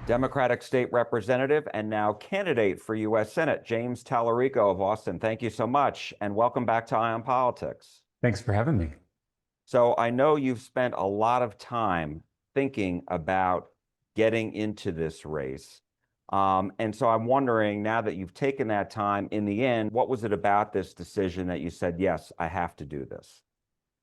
Democratic State Representative and now candidate for U.S. Senate, James Talarico of Austin. Thank you so much, and welcome back to Eye on Politics. Thanks for having me. So I know you've spent a lot of time thinking about getting into this race. And so I'm wondering, now that you've taken that time, in the end, what was it about this decision that you said, yes, I have to do this?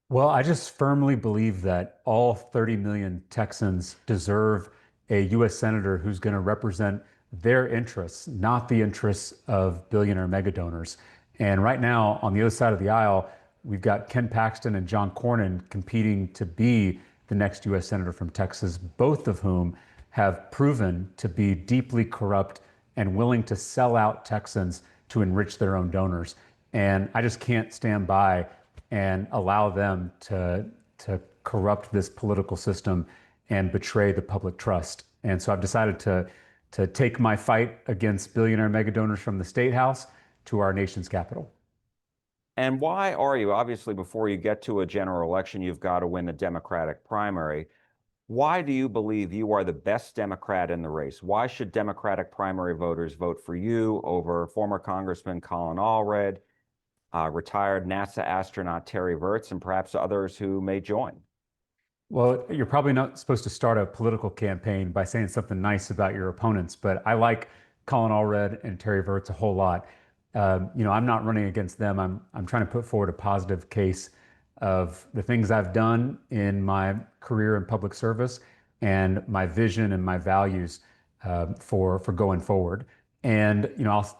Well, I just firmly believe that all 30 million Texans deserve a U.S. Senator who's going to represent their interests, not the interests of billionaire megadonors. And right now, on the other side of the aisle, we've got Ken Paxton and John Cornyn competing to be the next U.S. Senator from Texas, both of whom have proven to be deeply corrupt and willing to sell out Texans to enrich their own donors. And I just can't stand by and allow them to corrupt this political system and betray the public trust. And so I've decided to take my fight against billionaire megadonors from the state house to our nation's capital. And why are you, obviously, before you get to a general election, you've got to win the Democratic primary. Why do you believe you are the best Democrat in the race? Why should Democratic primary voters vote for you over former Congressman Colin Allred, retired NASA astronaut Terry Virts, and perhaps others who may join? Well, you're probably not supposed to start a political campaign by saying something nice about your opponents, but I like Colin Allred and Terry Virts a whole lot. I'm not running against them. I'm trying to put forward a positive case of the things I've done in my career in public service and my vision and my values for going forward. And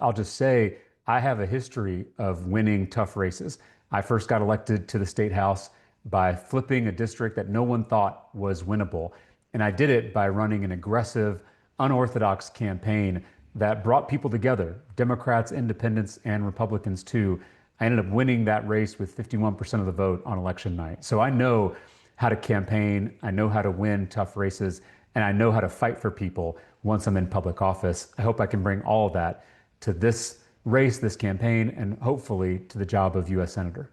I'll just say I have a history of winning tough races. I first got elected to the state house by flipping a district that no one thought was winnable. And I did it by running an aggressive, unorthodox campaign that brought people together, Democrats, independents, and Republicans too. I ended up winning that race with 51% of the vote on election night. So I know how to campaign, I know how to win tough races, and I know how to fight for people once I'm in public office. I hope I can bring all of that to this race, this campaign, and hopefully to the job of U.S. Senator.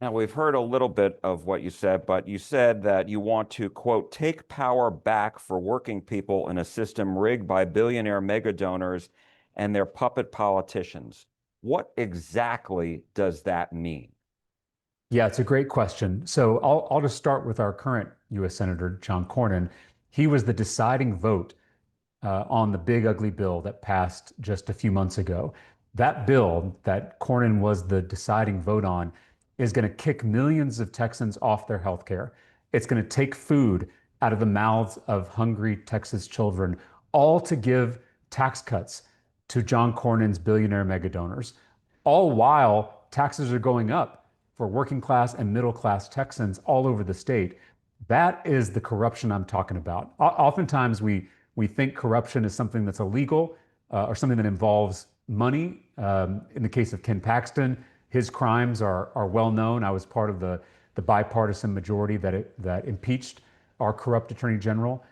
Now, we've heard a little bit of what you said, but you said that you want to, quote, take power back for working people in a system rigged by billionaire megadonors and their puppet politicians. What exactly does that mean? Yeah, it's a great question. So I'll just start with our current U.S. Senator, John Cornyn. He was the deciding vote on the big ugly bill that passed just a few months ago. That bill that Cornyn was the deciding vote on is going to kick millions of Texans off their health care. It's going to take food out of the mouths of hungry Texas children, all to give tax cuts to John Cornyn's billionaire megadonors, all while taxes are going up for working class and middle class Texans all over the state. That is the corruption I'm talking about. Oftentimes we think corruption is something that's illegal or something that involves money. In the case of Ken Paxton, his crimes are well known. I was part of the bipartisan majority that impeached our corrupt attorney general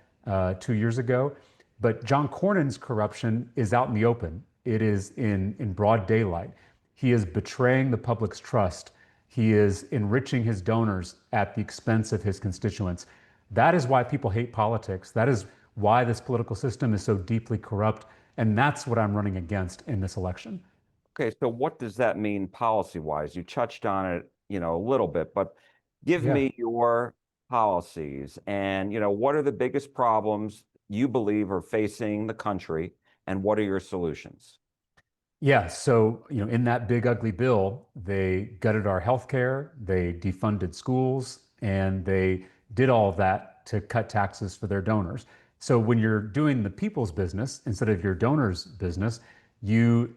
2 years ago. But John Cornyn's corruption is out in the open. It is in broad daylight. He is betraying the public's trust. He is enriching his donors at the expense of his constituents. That is why people hate politics. That is why this political system is so deeply corrupt. And that's what I'm running against in this election. Okay, so what does that mean policy-wise? You touched on it, a little bit, but give Yeah. me your policies and, what are the biggest problems you believe are facing the country and what are your solutions? Yeah, so in that big ugly bill, they gutted our health care, they defunded schools, and they did all of that to cut taxes for their donors. So when you're doing the people's business instead of your donors' business, you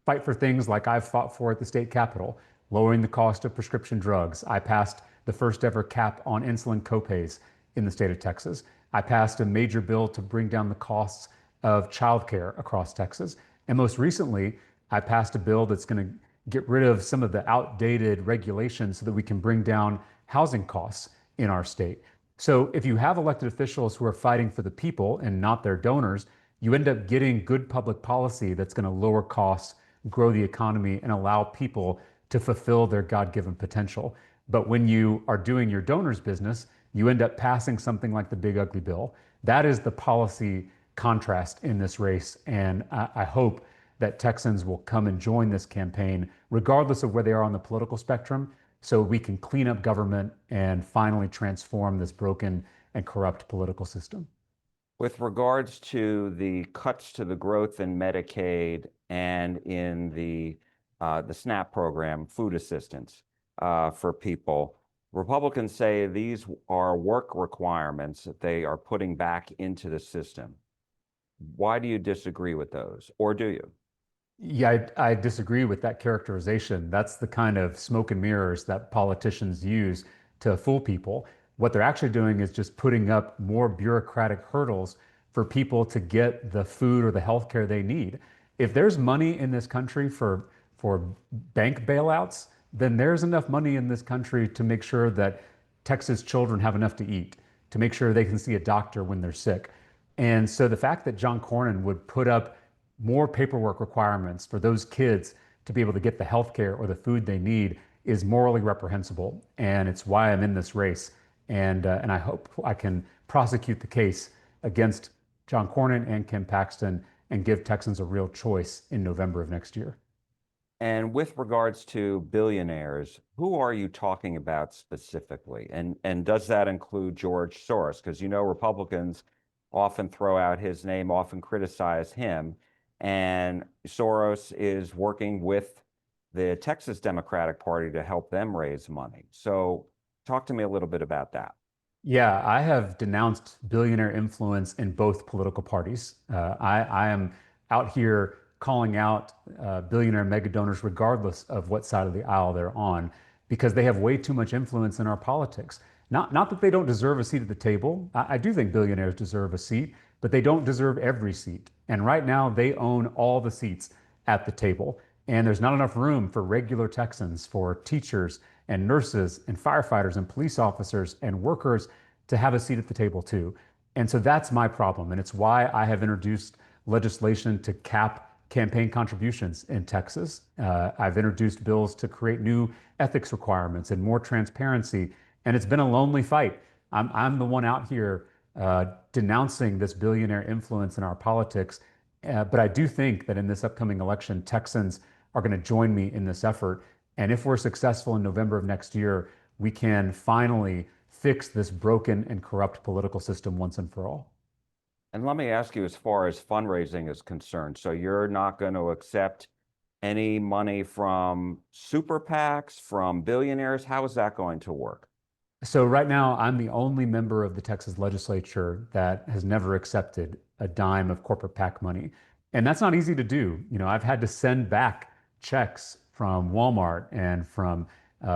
fight for things like I've fought for at the state capitol, lowering the cost of prescription drugs. I passed the first ever cap on insulin copays in the state of Texas. I passed a major bill to bring down the costs of childcare across Texas. And most recently, I passed a bill that's going to get rid of some of the outdated regulations so that we can bring down housing costs in our state. So if you have elected officials who are fighting for the people and not their donors, you end up getting good public policy that's going to lower costs, grow the economy, and allow people to fulfill their God-given potential. But when you are doing your donors' business, you end up passing something like the Big Ugly Bill. That is the policy contrast in this race. And I hope that Texans will come and join this campaign, regardless of where they are on the political spectrum, so we can clean up government and finally transform this broken and corrupt political system. With regards to the cuts to the growth in Medicaid and in the SNAP program, food assistance for people, Republicans say these are work requirements that they are putting back into the system. Why do you disagree with those, or do you? Yeah, I disagree with that characterization. That's the kind of smoke and mirrors that politicians use to fool people. What they're actually doing is just putting up more bureaucratic hurdles for people to get the food or the health care they need. If there's money in this country for bank bailouts, then there's enough money in this country to make sure that Texas children have enough to eat, to make sure they can see a doctor when they're sick. And so the fact that John Cornyn would put up more paperwork requirements for those kids to be able to get the health care or the food they need is morally reprehensible. And it's why I'm in this race. And I hope I can prosecute the case against John Cornyn and Ken Paxton and give Texans a real choice in November of next year. And with regards to billionaires, who are you talking about specifically? And does that include George Soros? Because you know Republicans often throw out his name, often criticize him. And Soros is working with the Texas Democratic Party to help them raise money. So talk to me a little bit about that. Yeah, I have denounced billionaire influence in both political parties. I am out here calling out billionaire megadonors, regardless of what side of the aisle they're on, because they have way too much influence in our politics. Not that they don't deserve a seat at the table. I do think billionaires deserve a seat, but they don't deserve every seat. And right now, they own all the seats at the table. And there's not enough room for regular Texans, for teachers and nurses and firefighters and police officers and workers to have a seat at the table too. And so that's my problem. And it's why I have introduced legislation to cap campaign contributions in Texas. I've introduced bills to create new ethics requirements and more transparency. And it's been a lonely fight. I'm the one out here denouncing this billionaire influence in our politics. But I do think that in this upcoming election, Texans are going to join me in this effort. And if we're successful in November of next year, we can finally fix this broken and corrupt political system once and for all. And let me ask you, as far as fundraising is concerned, so you're not going to accept any money from super PACs, from billionaires? How is that going to work? So right now, I'm the only member of the Texas legislature that has never accepted a dime of corporate PAC money. And that's not easy to do. You know, I've had to send back checks from Walmart and from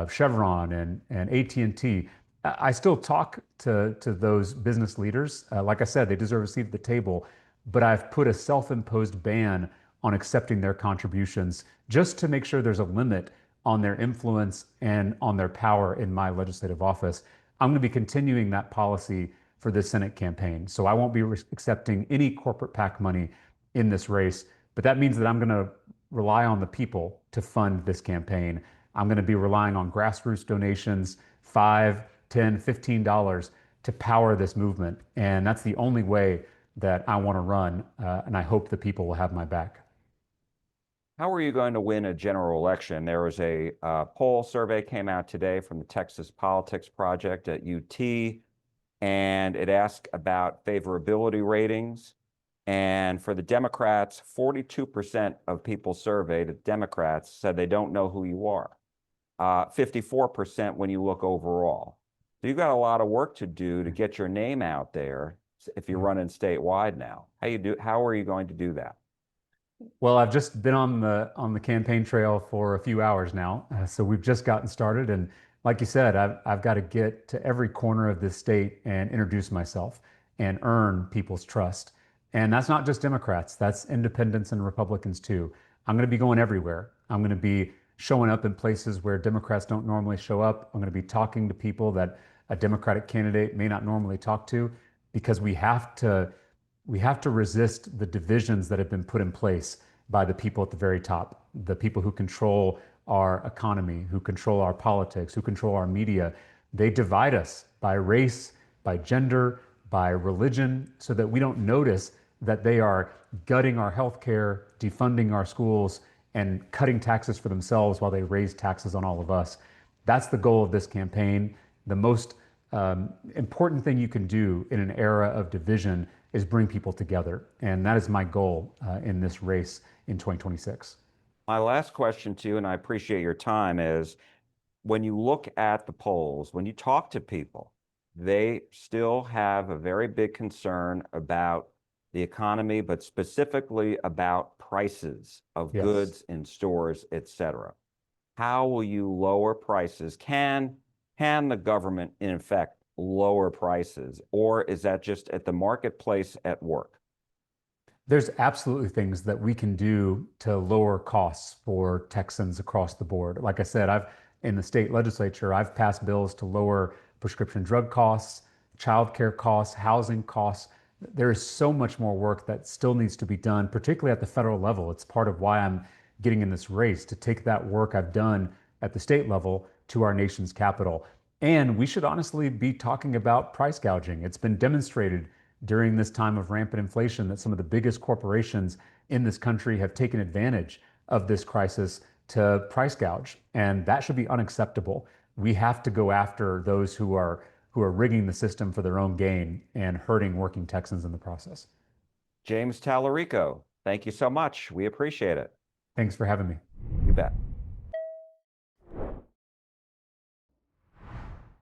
Chevron and AT&T. I still talk to those business leaders. Like I said, they deserve a seat at the table, but I've put a self-imposed ban on accepting their contributions just to make sure there's a limit on their influence and on their power in my legislative office. I'm going to be continuing that policy for this Senate campaign. So I won't be accepting any corporate PAC money in this race, but that means that I'm going to rely on the people to fund this campaign. I'm going to be relying on grassroots donations, $5, $10, $15 to power this movement. And that's the only way that I want to run. And I hope the people will have my back. How are you going to win a general election? There was a poll survey came out today from the Texas Politics Project at UT, and it asked about favorability ratings. And for the Democrats, 42% of people surveyed, Democrats, said they don't know who you are. 54% when you look overall. So you've got a lot of work to do to get your name out there if you're running statewide now. How are you going to do that? Well, I've just been on the campaign trail for a few hours now, so we've just gotten started. And like you said, I've got to get to every corner of this state and introduce myself and earn people's trust. And that's not just Democrats; that's independents and Republicans too. I'm going to be going everywhere. I'm going to be showing up in places where Democrats don't normally show up. I'm going to be talking to people that a Democratic candidate may not normally talk to, because we have to resist the divisions that have been put in place by the people at the very top, the people who control our economy, who control our politics, who control our media. They divide us by race, by gender, by religion, so that we don't notice that they are gutting our healthcare, defunding our schools, and cutting taxes for themselves while they raise taxes on all of us. That's the goal of this campaign. The most important thing you can do in an era of division is bring people together. And that is my goal in this race in 2026. My last question to you, and I appreciate your time, is when you look at the polls, when you talk to people, they still have a very big concern about the economy, but specifically about prices of Yes. goods in stores, et cetera. How will you lower prices? Can the government, in effect, lower prices, or is that just at the marketplace at work? There's absolutely things that we can do to lower costs for Texans across the board. Like I said, I've in the state legislature, I've passed bills to lower prescription drug costs, childcare costs, housing costs. There is so much more work that still needs to be done, particularly at the federal level. It's part of why I'm getting in this race to take that work I've done at the state level to our nation's capital. And we should honestly be talking about price gouging. It's been demonstrated during this time of rampant inflation that some of the biggest corporations in this country have taken advantage of this crisis to price gouge, and that should be unacceptable. We have to go after those who are rigging the system for their own gain and hurting working Texans in the process. James Talarico, thank you so much. We appreciate it. Thanks for having me. You bet.